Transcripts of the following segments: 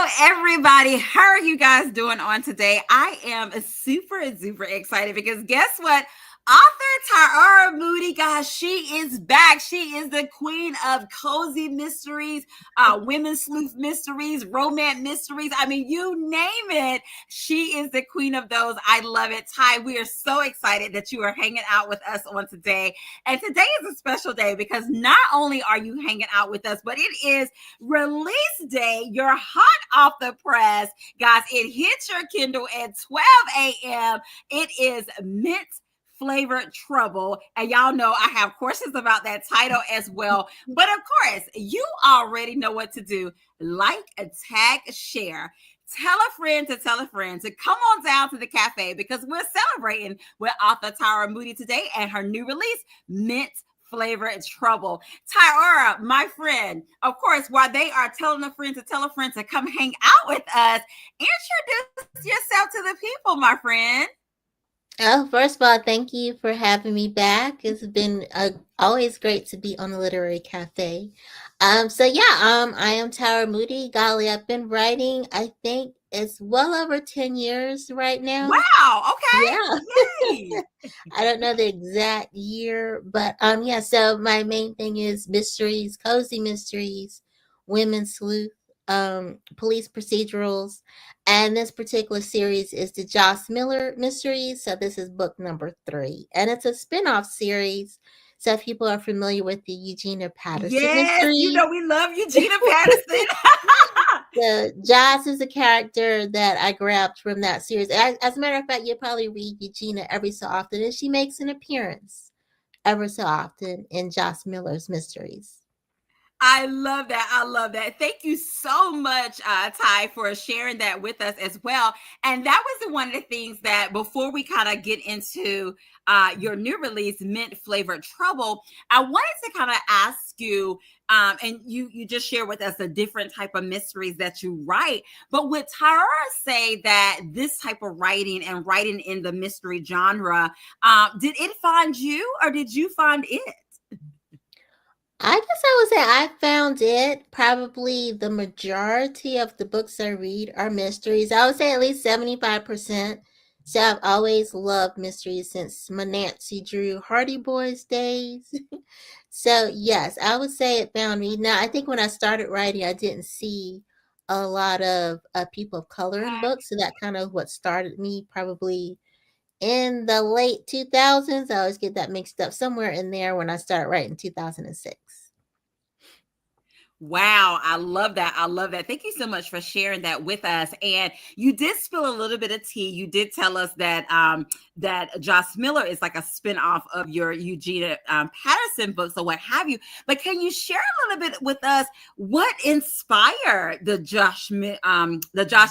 Hello, everybody. How are you guys doing on today? I am super excited because guess what? Author Tyora Moody, guys, she is back. She is the queen of cozy mysteries, women's sleuth mysteries, romance mysteries. I mean, you name it. She is the queen of those. I love it. Ty, we are so excited that you are hanging out with us on today. And today is a special day because not only are you hanging out with us, but it is release day. You're hot off the press. Guys, it hits your Kindle at 12 a.m. It is Mint Flavored Trouble. And y'all know I have courses about that title as well. But of course, you already know what to do. Like, tag, share. Tell a friend to tell a friend to come on down to the cafe because we're celebrating with author Tyora Moody today and her new release, Mint Flavored Trouble. Tyora, my friend, of course, while they are telling a friend to tell a friend to come hang out with us, introduce yourself to the people, my friend. Oh, first of all, thank you for having me back. It's been always great to be on the Literary Cafe. I am Tyora Moody. Golly, I've been writing, I think it's well over 10 years right now. Wow, Yeah. okay. Yay. I don't know the exact year, but so my main thing is mysteries, cozy mysteries, women's sleuth, police procedurals, and this particular series is the Joss Miller mysteries. So this is book number 3, and it's a spin-off series. So if people are familiar with the Eugenia Patterson Yes, you mysteries, know we love Eugenia Patterson. the Joss is a character that I grabbed from that series. As a matter of fact, you'll probably read Eugenia every so often, and she makes an appearance ever so often in Joss Miller's mysteries. I love that. I love that. Thank you so much, Ty, for sharing that with us as well. And that was one of the things that before we kind of get into your new release, Mint Flavored Trouble, I wanted to kind of ask you, and you just share with us the different type of mysteries that you write. But would Tyra say that this type of writing and writing in the mystery genre, did it find you or did you find it? I guess I would say I found it. Probably the majority of the books I read are mysteries. I would say at least 75%. So I've always loved mysteries since my Nancy Drew Hardy Boys days. So yes, I would say it found me. Now I think when I started writing, I didn't see a lot of people of color in books, so that kind of what started me probably in the late 2000s. I always get that mixed up somewhere in there when I started writing 2006. Wow, I love that. I love that. Thank you so much for sharing that with us. And you did spill a little bit of tea. You did tell us that that Joss Miller is like a spinoff of your Eugenia Patterson books or what have you. But can you share a little bit with us what inspired the Josh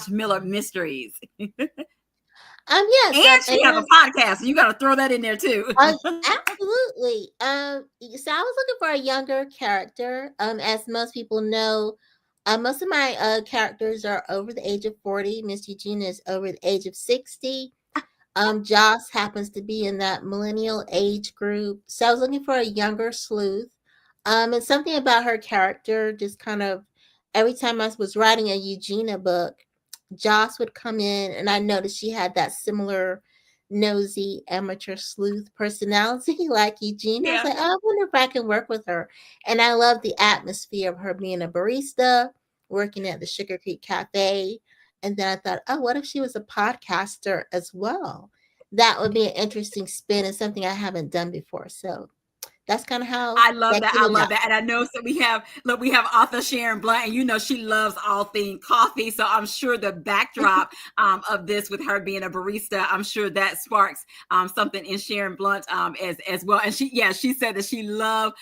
Miller mysteries? Yes, And she has a podcast. So you got to throw that in there too. absolutely. So I was looking for a younger character. As most people know, most of my characters are over the age of 40. Miss Eugenia is over the age of 60. Joss happens to be in that millennial age group. So I was looking for a younger sleuth. And something about her character just kind of every time I was writing a Eugenia book, Joss would come in and I noticed she had that similar nosy amateur sleuth personality like Eugenia. I was Yeah. like, oh, I wonder if I can work with her. And I love the atmosphere of her being a barista, working at the Sugar Creek Cafe. And then I thought, oh, what if she was a podcaster as well? That would be an interesting spin and something I haven't done before. So that's kind of how I love that that. came I love about. that. And I know so we have author Sharon Blunt, and you know she loves all things coffee. So I'm sure the backdrop of this with her being a barista, I'm sure that sparks something in Sharon Blunt as well. And she said that she loved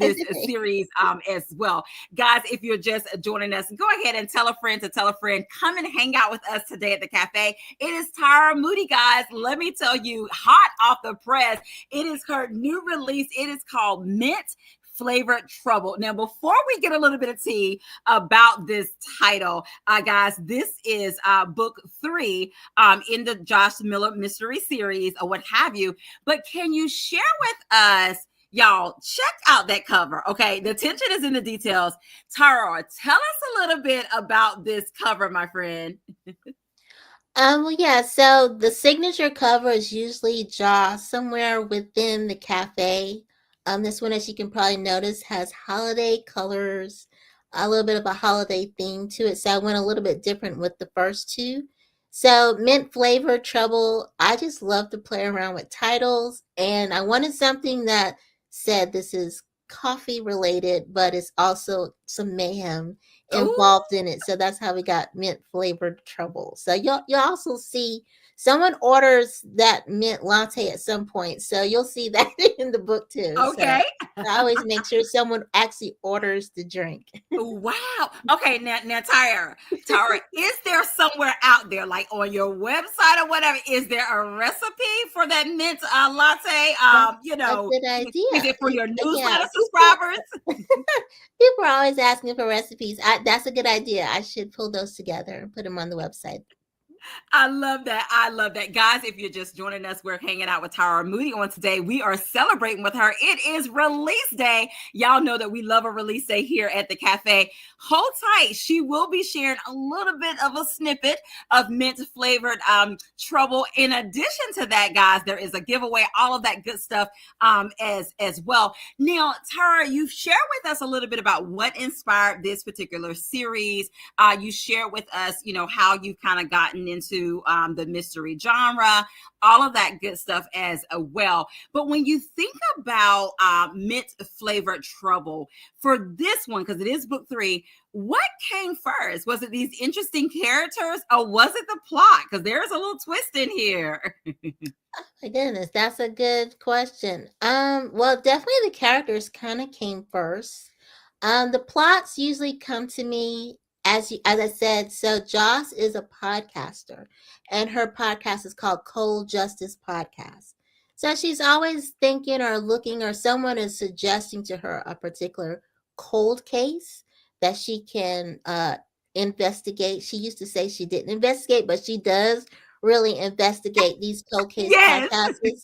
this series as well. Guys, if you're just joining us, go ahead and tell a friend to tell a friend. Come and hang out with us today at the cafe. It is Tyora Moody, guys. Let me tell you, hot off the press. It is her new release. It is called Mint Flavored Trouble. Now, before we get a little bit of tea about this title, guys, this is book 3 in the Josh Miller mystery series or what have you. But can you share with us Y'all, check out that cover. Okay, the attention is in the details. Tara, tell us a little bit about this cover, my friend. Well, yeah, so the signature cover is usually Jaws somewhere within the cafe. This one, as you can probably notice, has holiday colors, a little bit of a holiday theme to it. So I went a little bit different with the first two. So mint flavor trouble. I just love to play around with titles, and I wanted something that said this is coffee related, but it's also some mayhem Ooh, involved in it. So that's how we got mint flavored trouble. So you'll also see someone orders that mint latte at some point. So you'll see that in the book too. So okay. I always make sure someone actually orders the drink. Wow. Okay, now Tara, is there somewhere out there, like on your website or whatever, is there a recipe for that mint latte? That's You a know, good is idea. it for your Yeah, newsletter subscribers? people are always asking for recipes. That's a good idea. I should pull those together and put them on the website. I love that. I love that. Guys, if you're just joining us, we're hanging out with Tyora Moody on today. We are celebrating with her. It is release day. Y'all know that we love a release day here at the cafe. Hold tight. She will be sharing a little bit of a snippet of mint flavored trouble. In addition to that, guys, there is a giveaway, all of that good stuff as well. Now, Tyra, you've shared with us a little bit about what inspired this particular series. You shared with us, how you've kind of gotten into the mystery genre, all of that good stuff as well. But when you think about mint flavored trouble for this one, because it is book 3, what came first? Was it these interesting characters or was it the plot? Because there's a little twist in here. My goodness, that's a good question. Well, definitely the characters kind of came first. The plots usually come to me as I said. So Joss is a podcaster, and her podcast is called Cold Justice Podcast. So she's always thinking or looking, or someone is suggesting to her a particular cold case that she can investigate. She used to say she didn't investigate, but she does really investigate these cold case Yes. podcasts.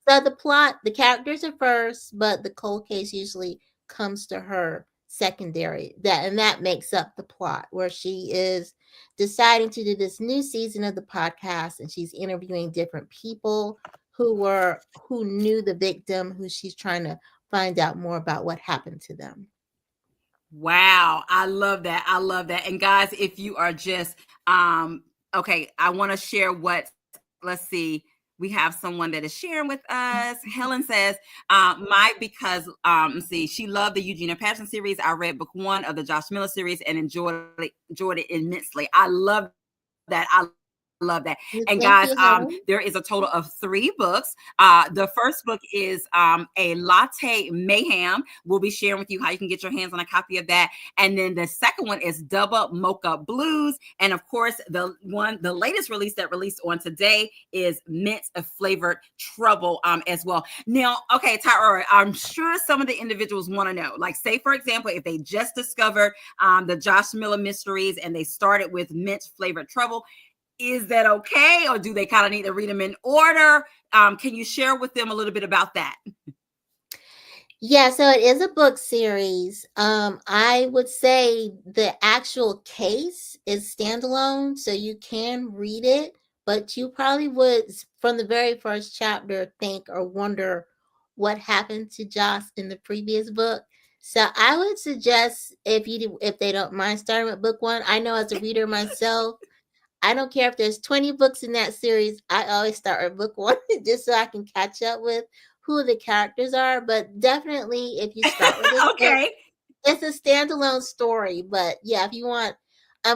So the plot, the characters are first, but the cold case usually comes to her secondary. That makes up the plot, where she is deciding to do this new season of the podcast, and she's interviewing different people who knew the victim, who she's trying to find out more about what happened to them. Wow, I love that. I love that. And guys, if you are just okay, I want to share what, let's see. We have someone that is sharing with us. Helen says, because see, she loved the Eugenia Passion series. I read book 1 of the Josh Miller series and enjoyed it immensely. I love that. I love that. And guys, there Thank is you, a total Helen. of 3 books. The first book is a latte mayhem. We'll be sharing with you how you can get your hands on a copy of that. And then the second one is Double Mocha Blues. And of course, the latest release that released on today is Mint Flavored Trouble as well. Now, okay, Tyra, I'm sure some of the individuals want to know, like, say, for example, if they just discovered the Josh Miller mysteries and they started with Mint Flavored Trouble, is that okay? Or do they kind of need to read them in order? Can you share with them a little bit about that? Yeah, so it is a book series. I would say the actual case is standalone, so you can read it, but you probably would, from the very first chapter, think or wonder what happened to Joss in the previous book. So I would suggest, if they don't mind starting with book 1. I know as a reader myself, I don't care if there's 20 books in that series. I always start with book 1 just so I can catch up with who the characters are. But definitely, if you start with this book, Okay. it's a standalone story. But yeah, if you want,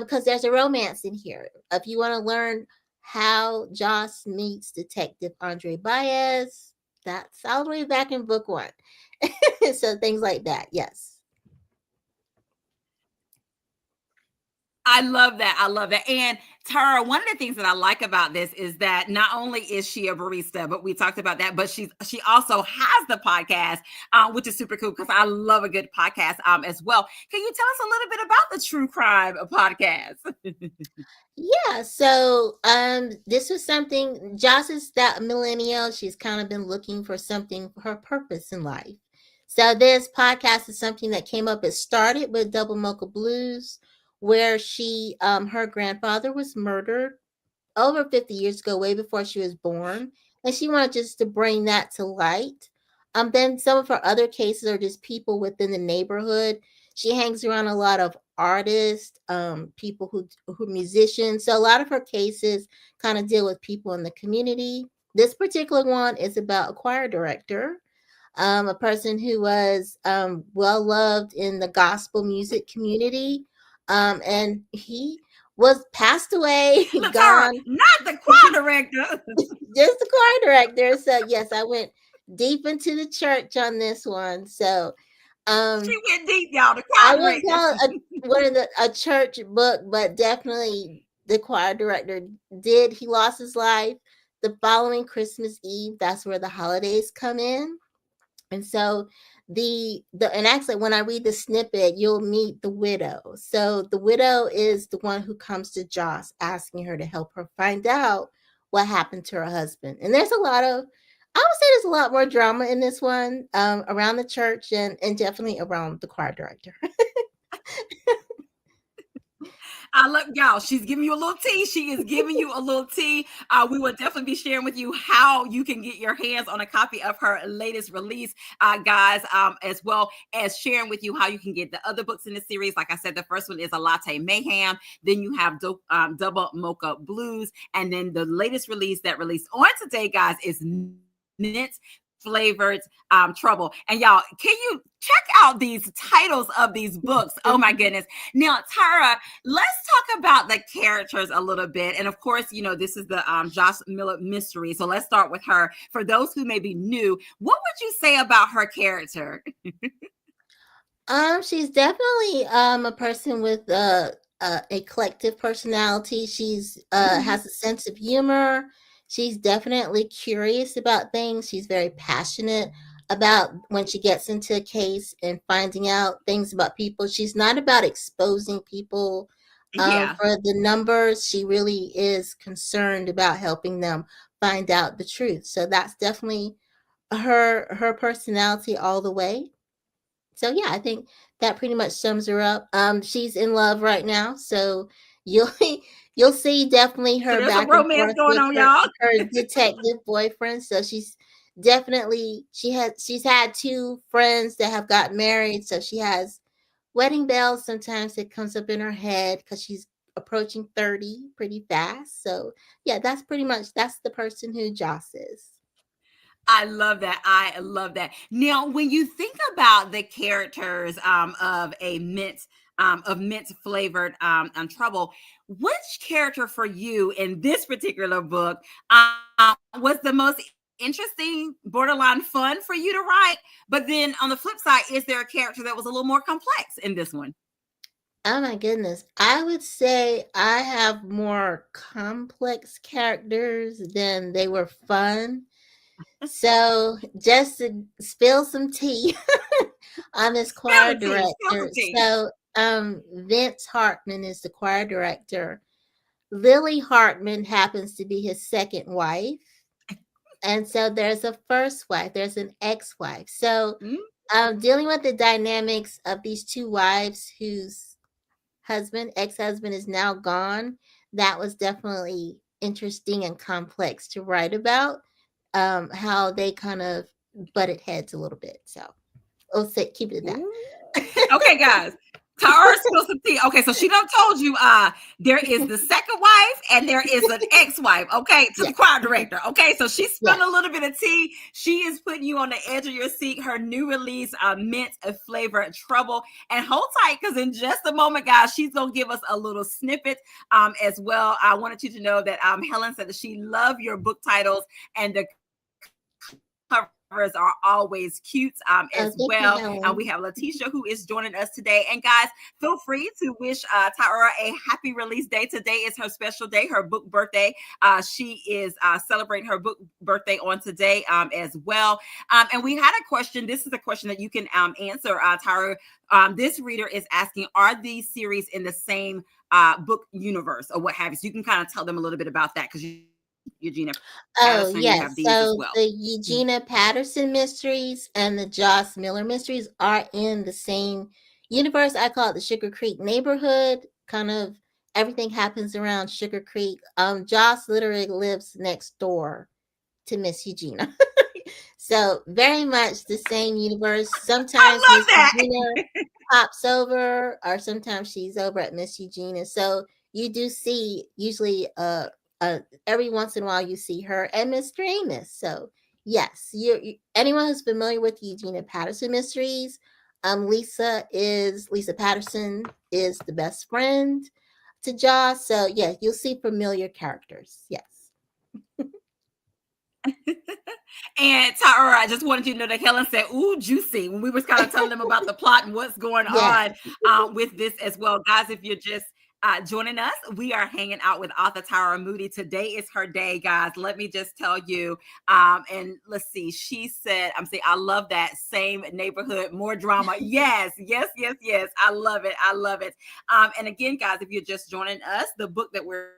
because there's a romance in here. If you want to learn how Joss meets Detective Andre Baez, that's all the way back in book 1. So things like that, yes. I love that. I love that. And Tara, one of the things that I like about this is that not only is she a barista, but we talked about that, but she also has the podcast, which is super cool because I love a good podcast as well. Can you tell us a little bit about the true crime podcast? Yeah, so this was something. Joss is that millennial. She's kind of been looking for something for her purpose in life. So this podcast is something that came up. It started with Double Mocha Blues, where her grandfather was murdered over 50 years ago, way before she was born. And she wanted just to bring that to light. Then some of her other cases are just people within the neighborhood. She hangs around a lot of artists, people who musicians. So a lot of her cases kind of deal with people in the community. This particular one is about a choir director, a person who was well loved in the gospel music community, and he was passed away, Look, Tara, gone. not the choir director. Just the choir director. So yes, I went deep into the church on this one. So She um went deep, y'all. The I choir wouldn't director. call it a church book, but definitely the choir director did. He lost his life the following Christmas Eve. That's where the holidays come in. And so and actually when I read the snippet, you'll meet the widow. So the widow is the one who comes to Joss asking her to help her find out what happened to her husband. And there's a lot of, I would say there's a lot more drama in this one, around the church and definitely around the choir director. Look, y'all, she's giving you a little tea. She is giving you a little tea. We will definitely be sharing with you how you can get your hands on a copy of her latest release, guys, as well as sharing with you how you can get the other books in the series. Like I said, the first one is A Latte Mayhem. Then you have Double Mocha Blues. And then the latest release that released on today, guys, is Mint Flavored Trouble. And y'all, can you check out these titles of these books? Oh my goodness. Now, Tara, let's talk about the characters a little bit. And of course, you know, this is the Josh Miller mystery. So let's start with her. For those who may be new, what would you say about her character? She's definitely a person with a collective personality. She's has a sense of humor. She's definitely curious about things. She's very passionate about when she gets into a case and finding out things about people. She's not about exposing people Yeah. for the numbers. She really is concerned about helping them find out the truth. So that's definitely her personality all the way. So yeah, I think that pretty much sums her up. She's in love right now, so you'll you'll see definitely So her there's a back and romance forth going with on, y'all. her detective boyfriend. So she's had two friends that have got married, so she has wedding bells. Sometimes it comes up in her head because she's approaching 30 pretty fast. So yeah, that's the person who Joss is. I love that. I love that. Now, when you think about the characters of a mint flavored trouble, which character for you in this particular book was the most interesting, borderline fun for you to write? But then on the flip side, is there a character that was a little more complex in this one? Oh my goodness. I would say I have more complex characters than they were fun. So just to spill some tea on this Spill choir the tea. Spill director. the tea. So Vince Hartman is the choir director. Lily Hartman happens to be his second wife. And so there's a first wife, there's an ex-wife. So Mm. dealing with the dynamics of these two wives whose ex-husband is now gone, that was definitely interesting and complex to write about, how they kind of butted heads a little bit. So we'll say, keep it at that. Ooh. Okay, guys. Tara spilled some tea. Okay, so she done told you there is the second wife and there is an ex-wife, okay, to the Yes, choir director. Okay, so she's spilling a yes. little bit of tea. She is putting you on the edge of your seat. Her new release, Mint Flavor Trouble. And hold tight, because in just a moment, guys, she's gonna give us a little snippet as well. I wanted you to know that Helen said that she loved your book titles and the covers are always cute Oh, as thank you, well. We Helen. have Letitia who is joining us today. And guys, feel free to wish Tyora a happy release day. Today is her special day, her book birthday. She is celebrating her book birthday on today as well. And we had a question. This is a question that you can answer, Tyra. This reader is asking, are these series in the same book universe or what have you? So you can kind of tell them a little bit about that because Eugenia Oh, Patterson. You have yes. these as So well. the Mm. Eugenia Patterson mysteries and the Joss Miller mysteries are in the same universe. I call it the Sugar Creek neighborhood. Kind of everything happens around Sugar Creek. Joss literally lives next door to Miss Eugenia. So very much the same universe. I Sometimes love Miss that. Eugenia pops over, or sometimes she's over at Miss Eugenia. So you do see usually uh every once in a while you see her and Mr. Amos. So yes, anyone who's familiar with Eugenia Patterson mysteries, Lisa Patterson is the best friend to Joss. So yeah, you'll see familiar characters. Yes. And Tyra, I just wanted you to know that Helen said, "Ooh, juicy," when we was kind of telling them about the plot and what's going Yes. on with this as well, guys. If you're just joining us, we are hanging out with author Tyora Moody. Today is her day, guys. Let me just tell you. And let's see. She said, "I'm saying I love that same neighborhood, more drama." Yes, yes, yes, yes. I love it. I love it. And again, guys, if you're just joining us, the book that we're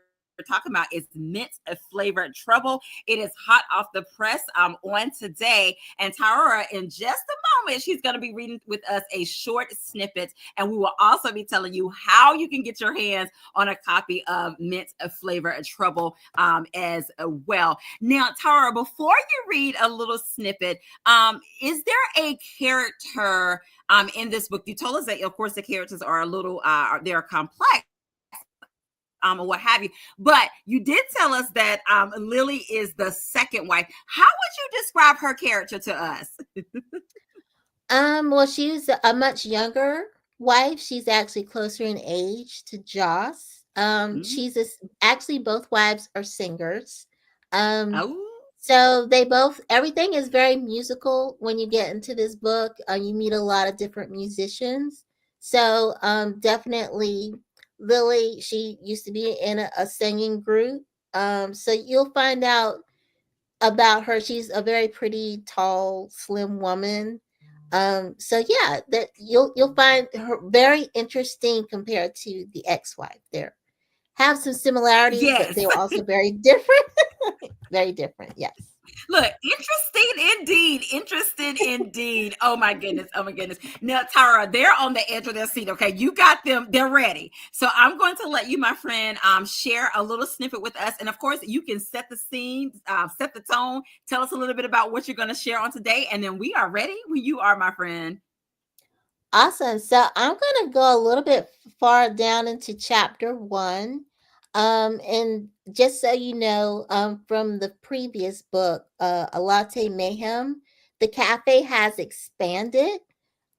talking about is Mint Flavored Trouble. It is hot off the press on today. And Tyra, in just a moment, she's going to be reading with us a short snippet. And we will also be telling you how you can get your hands on a copy of Mint Flavor Trouble as well. Now, Tyra, before you read a little snippet, is there a character in this book? You told us that, of course, the characters are a little, they're complex, or what have you. But you did tell us that Lily is the second wife. How would you describe her character to us? Well, she's a much younger wife. She's actually closer in age to Joss. Mm. Actually both wives are singers. Um, Oh, so they both everything is very musical when you get into this book. You meet a lot of different musicians. So definitely Lily, she used to be in a singing group. So you'll find out about her. She's a very pretty, tall, slim woman. So yeah, that you'll find her very interesting compared to the ex-wife. There have some similarities, but yes. they were also very different. Very different, yes. Look, interesting indeed. Interested indeed. Oh my goodness. Oh my goodness. Now, Tara, they're on the edge of their seat. Okay, you got them. They're ready. So I'm going to let you, my friend, share a little snippet with us, and of course, you can set the scene, set the tone. Tell us a little bit about what you're going to share on today, and then we are ready when you are, my friend. Awesome. So I'm going to go a little bit far down into chapter one. And just so you know, from the previous book, A Latte Mayhem, the cafe has expanded.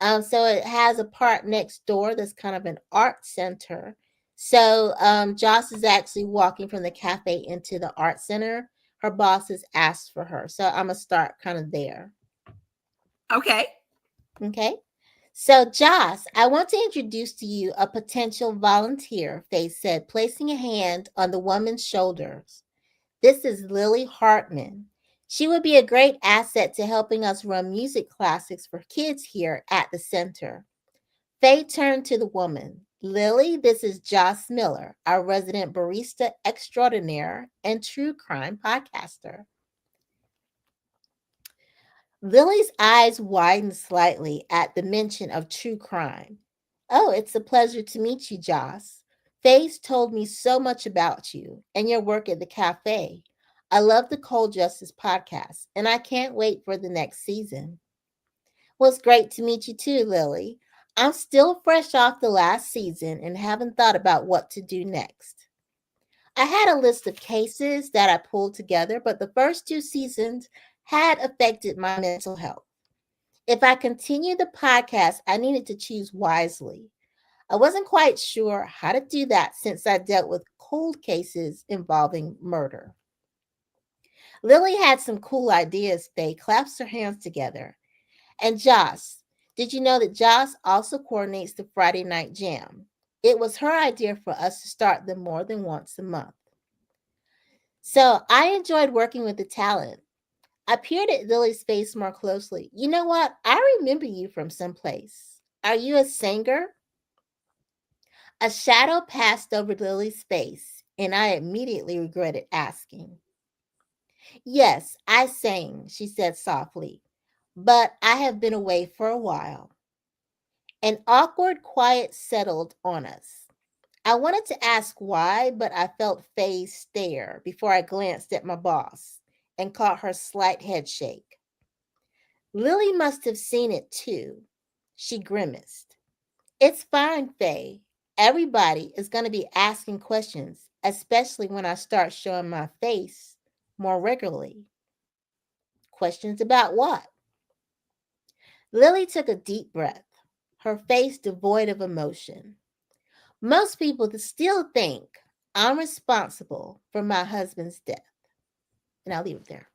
So it has a part next door that's kind of an art center. So Joss is actually walking from the cafe into the art center. Her boss has asked for her. So I'm going to start kind of there. Okay. Okay. So, Joss, I want to introduce to you a potential volunteer, Faith said, placing a hand on the woman's shoulders. This is Lily Hartman. She would be a great asset to helping us run music classes for kids here at the center. Faye turned to the woman. Lily, this is Joss Miller, our resident barista extraordinaire and true crime podcaster. Lily's eyes widened slightly at the mention of true crime. Oh, it's a pleasure to meet you, Joss. Faye's told me so much about you and your work at the cafe. I love the Cold Justice podcast, and I can't wait for the next season. Well, it's great to meet you too, Lily. I'm still fresh off the last season and haven't thought about what to do next. I had a list of cases that I pulled together, but the first two seasons had affected my mental health. If I continued the podcast, I needed to choose wisely. I wasn't quite sure how to do that since I dealt with cold cases involving murder. Lily had some cool ideas. Faye claps her hands together. And Joss, did you know that Joss also coordinates the Friday Night Jam? It was her idea for us to start them more than once a month. So I enjoyed working with the talent. I peered at Lily's face more closely. You know what? I remember you from someplace. Are you a singer? A shadow passed over Lily's face, and I immediately regretted asking. Yes, I sang, she said softly, but I have been away for a while. An awkward quiet settled on us. I wanted to ask why, but I felt Faye's stare before I glanced at my boss and caught her slight head shake. Lily must have seen it too. She grimaced. It's fine, Faye. Everybody is going to be asking questions, especially when I start showing my face more regularly. Questions about what? Lily took a deep breath, her face devoid of emotion. Most people still think I'm responsible for my husband's death. And I'll leave it there.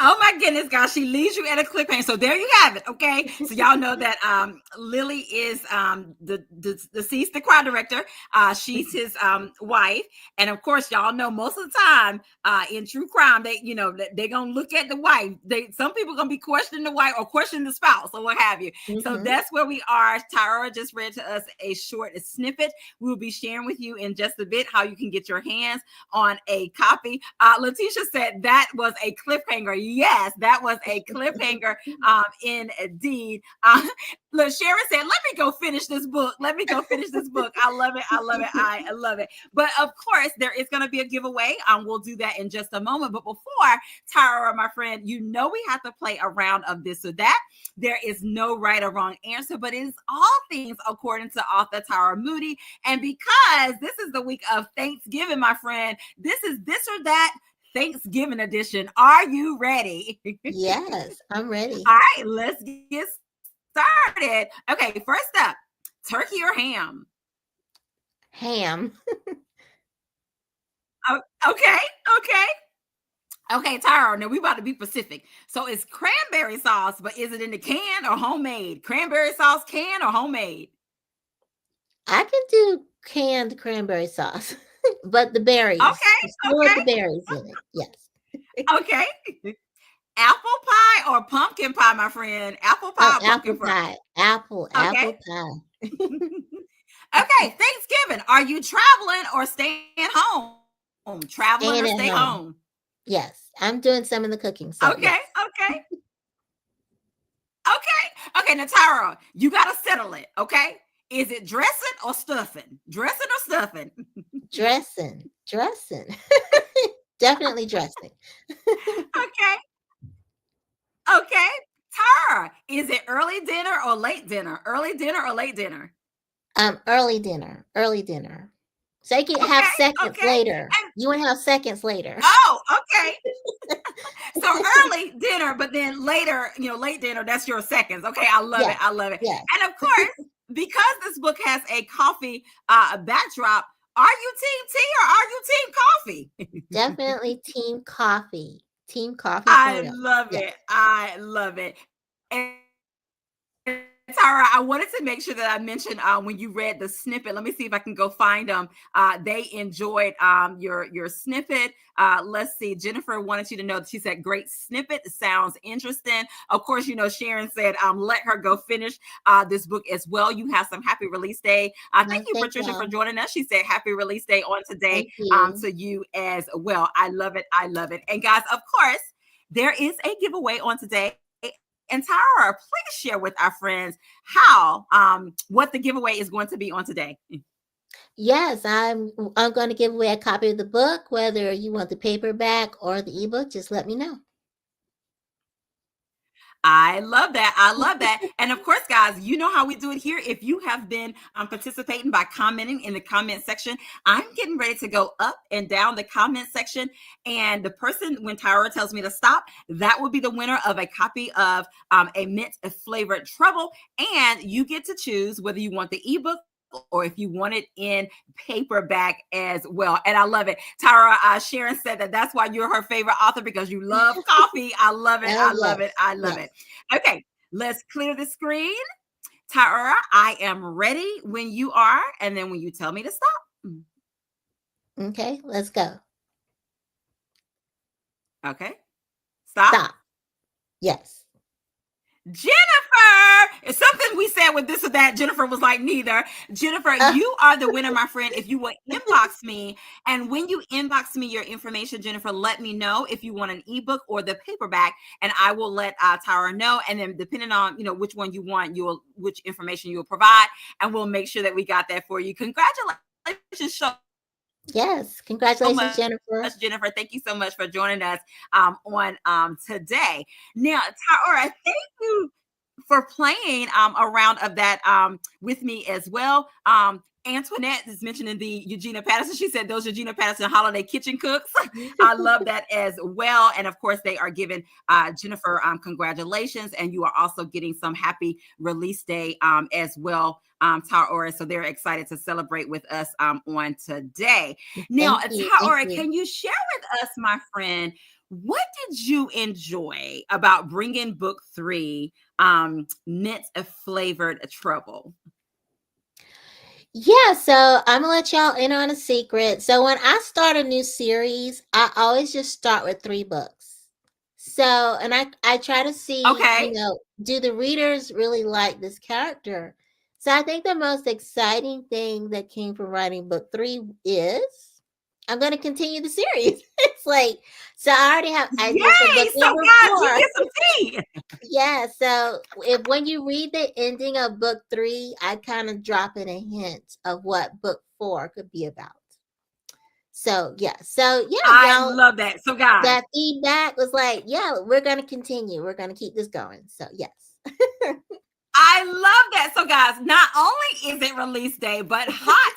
Oh my goodness, guys, she leaves you at a cliffhanger. So there you have it. Okay. So y'all know that Lily is the deceased, the choir director. She's his wife. And of course, y'all know most of the time in true crime, they're gonna look at the wife. Some people gonna be questioning the wife or questioning the spouse or what have you. So Mm-hmm. that's where we are. Tyra just read to us a short snippet. We'll be sharing with you in just a bit how you can get your hands on a copy. Letitia said that was a cliffhanger. Yes, that was a cliffhanger. Indeed. Look, Sharon said, "Let me go finish this book. Let me go finish this book." I love it. I love it. I love it. But of course, there is going to be a giveaway. We'll do that in just a moment. But before, Tyra, my friend, you know we have to play a round of this or that. There is no right or wrong answer, but it is all things according to author Tyora Moody. And because this is the week of Thanksgiving, my friend, this is this or that Thanksgiving edition. Are you ready? Yes, I'm ready. All right, let's get started. Okay, first up, turkey or ham? Ham. Oh, okay, okay. Okay, Tyra, now we about to be specific. So it's cranberry sauce, but is it in the can or homemade? Cranberry sauce can or homemade? I can do canned cranberry sauce, but the berries. Okay, Still with okay, the berries in it. Yes. okay. Apple pie or pumpkin pie, my friend? Apple Oh, pie or apple pumpkin pie? pie. Apple, Okay. apple pie. Okay, Thanksgiving. Are you traveling or staying home? Traveling or stay Staying at home? home. Yes, I'm doing some of the cooking, so Okay, yes. okay, okay. Okay, now Tyra, you gotta settle it, okay? Is it dressing or stuffing? Dressing or stuffing? Dressing, dressing. Definitely dressing. Okay, okay. Tyra, is it early dinner or late dinner? Early dinner or late dinner? Early dinner, early dinner. So you can have Okay, seconds okay. later. And You want to have seconds later. oh, okay. So early dinner, but then later, late dinner, that's your seconds. Okay, I love it. Yes, I love it. yes. And of course, because this book has a coffee backdrop, are you team tea or are you team coffee? Definitely team coffee. Team coffee for I real. love Yes. it. I love it. And Tara, I wanted to make sure that I mentioned when you read the snippet. Let me see if I can go find them. They enjoyed your snippet. Let's see. Jennifer wanted you to know that she said, "Great snippet. Sounds interesting." Of course, Sharon said, "Let her go finish this book as well." You have some happy release day. Thank No, you, thank Patricia, for y'all. joining us. She said, "Happy release day on today Thank you. to you as well." I love it. I love it. And guys, of course, there is a giveaway on today. And Tara, please share with our friends how what the giveaway is going to be on today. Yes, I'm going to give away a copy of the book. Whether you want the paperback or the ebook, just let me know. I love that. I love that. And of course, guys, you know how we do it here. If you have been participating by commenting in the comment section, I'm getting ready to go up and down the comment section. And the person, when Tyra tells me to stop, that will be the winner of a copy of a mint flavored trouble. And you get to choose whether you want the ebook or if you want it in paperback as well. And I love it. Tyra, Sharon said that that's why you're her favorite author because you love coffee. I love it. Oh, I love it. yes. I love Yes. it. Okay, let's clear the screen. Tyra, I am ready when you are, and then when you tell me to stop. Okay, let's go. Okay, stop. Stop. Yes. Jennifer, it's something we said with this or that. Jennifer was like, neither. Jennifer, Uh, you are the winner, my friend. If you will inbox me, and when you inbox me your information, Jennifer, let me know if you want an ebook or the paperback, and I will let Tyra know. And then depending on which one you want, which information you will provide, and we'll make sure that we got that for you. Congratulations so yes, much, congratulations, Jennifer. Jennifer. Thank you so much for joining us on today. Now, Tyra, thank you for playing a round of that with me as well. Antoinette is mentioning the Eugenia Patterson. She said those Eugenia Patterson holiday kitchen cooks. I love that as well. And of course, they are giving Jennifer congratulations. And you are also getting some happy release day as well, Taora. So they're excited to celebrate with us on today. Now, Thank you. Thank Taora, you. can you share with us, my friend, what did you enjoy about bringing book 3, mint flavored trouble? Yeah, so I'm gonna let y'all in on a secret. So when I start a new series, I always just start with 3 books. So, and I try to see, Okay. do the readers really like this character? So I think the most exciting thing that came from writing book 3 is I'm gonna continue the series. It's like, so I just did book Yay! So, number guys, you 4. get some tea. Yeah, so if when you read the ending of book 3, I kind of drop in a hint of what book 4 could be about. So I y'all, love that. So, guys, that feedback was like, yeah, we're gonna continue. We're gonna keep this going. So yes. I love that. So, guys, not only is it release day, but hot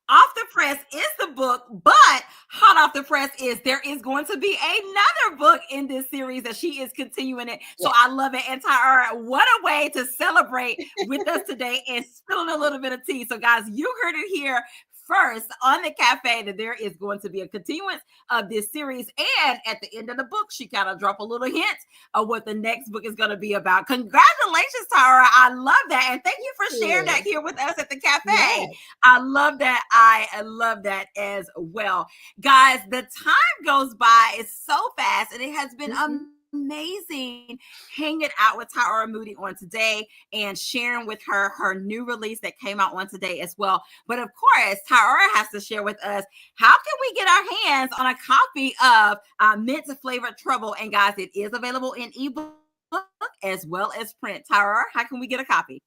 off the press is the book, but hot off the press is there is going to be another book in this series that she is continuing it. So Yeah. I love it. And Tyra, what a way to celebrate with us today and spilling a little bit of tea. So, guys, you heard it here first on the cafe that there is going to be a continuance of this series. And at the end of the book, she kind of dropped a little hint of what the next book is going to be about. Congratulations, Tara. I love that. And thank you for sharing that Yeah. here with us at the cafe. Yes. I love that. I love that as well. Guys, the time goes by it's so fast, and it has been Mm-hmm. amazing hanging out with Tyora Moody on today and sharing with her new release that came out on today as well. But of course, Tyora has to share with us how can we get our hands on a copy of Mint Flavored Trouble. And guys, it is available in ebook as well as print. Tyora, how can we get a copy?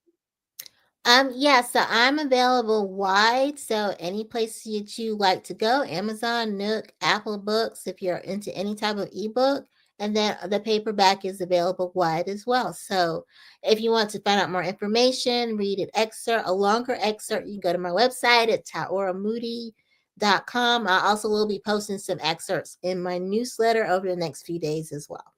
Yeah, so I'm available wide. So any place that you like to go, Amazon, Nook, Apple Books, if you're into any type of ebook. And then the paperback is available wide as well. So if you want to find out more information, read an excerpt, a longer excerpt, you can go to my website at tyoramoody.com. I also will be posting some excerpts in my newsletter over the next few days as well.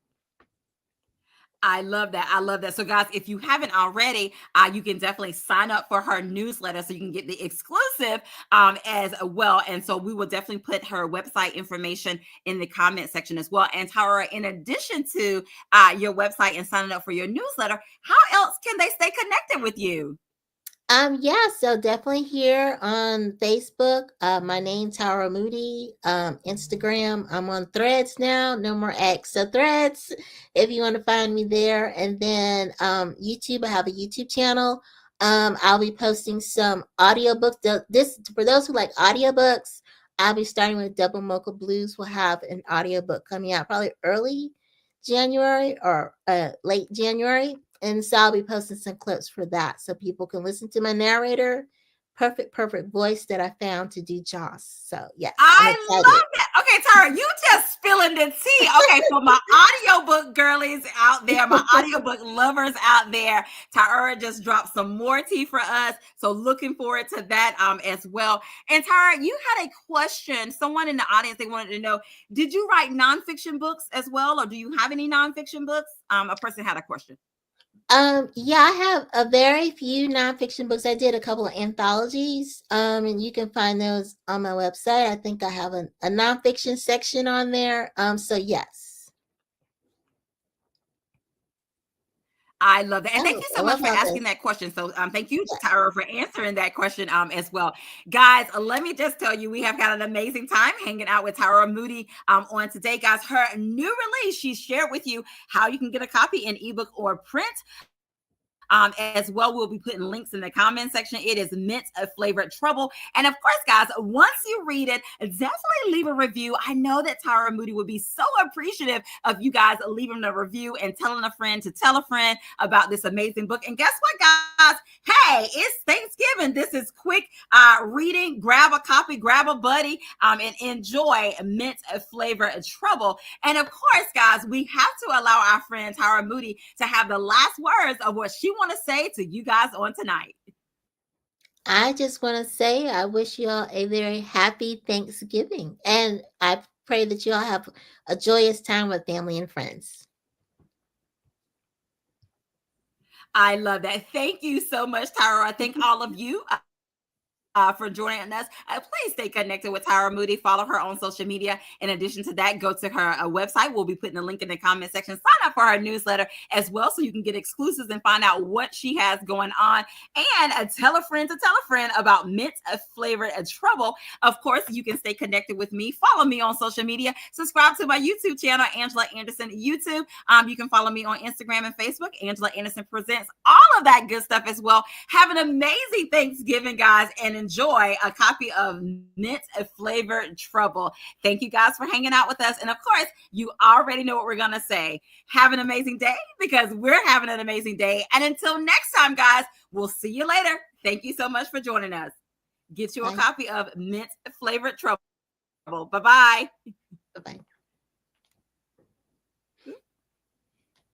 I love that. I love that. So, guys, if you haven't already, you can definitely sign up for her newsletter so you can get the exclusive as well. And so, we will definitely put her website information in the comment section as well. And Tara, in addition to your website and signing up for your newsletter, how else can they stay connected with you? Yeah, so definitely here on Facebook, my name Tyora Moody. Instagram, I'm on Threads now, no more X. So Threads, if you want to find me there. And then YouTube, I have a YouTube channel. I'll be posting some audiobooks. This for those who like audiobooks, I'll be starting with Double Mocha Blues. We'll have an audiobook coming out probably early January or late January. And so I'll be posting some clips for that so people can listen to my narrator. Perfect voice that I found to do Joss. So yes, I'm I excited. love that. Okay, Tara, you just spilling the tea. Okay, for my audiobook girlies out there, my audiobook lovers out there, Tara just dropped some more tea for us. So looking forward to that as well. And Tara, you had a question. Someone in the audience, they wanted to know, did you write nonfiction books as well? Or do you have any nonfiction books? A person had a question. Yeah, I have a very few nonfiction books. I did a couple of anthologies, and you can find those on my website. I think I have a nonfiction section on there. So yes. I love that. And thank Oh, you I so much love for all asking this. that question. So thank you, Yeah. Tyra, for answering that question as well. Guys, let me just tell you, we have got an amazing time hanging out with Tyra Moody on today. Guys, her new release, she shared with you how you can get a copy in ebook or print. As well, we'll be putting links in the comment section. It is Mint Flavored Trouble. And of course, guys, once you read it, definitely leave a review. I know that Tyora Moody would be so appreciative of you guys leaving a review and telling a friend to tell a friend about this amazing book. And guess what, guys? Hey, it's Thanksgiving. This is quick reading. Grab a copy, grab a buddy, and enjoy Mint Flavored Trouble. And of course, guys, we have to allow our friend Tyora Moody to have the last words of what she want to say to you guys on tonight. I just want to say I wish you all a very happy Thanksgiving. And I pray that you all have a joyous time with family and friends. I love that. Thank you so much, Tyra. Thank all of you for joining us. Please stay connected with Tyora Moody. Follow her on social media. In addition to that, go to her website. We'll be putting a link in the comment section. Sign up for her newsletter as well so you can get exclusives and find out what she has going on. And tell a friend to tell a friend about Mint Flavored Trouble. Of course, you can stay connected with me. Follow me on social media. Subscribe to my YouTube channel, Angela Anderson YouTube. You can follow me on Instagram and Facebook, Angela Anderson Presents. All of that good stuff as well. Have an amazing Thanksgiving, guys, and enjoy a copy of Mint Flavored Trouble. Thank you guys for hanging out with us. And of course, you already know what we're going to say. Have an amazing day because we're having an amazing day. And until next time, guys, we'll see you later. Thank you so much for joining us. Get you a copy of Mint Flavored Trouble. Bye-bye. Bye-bye.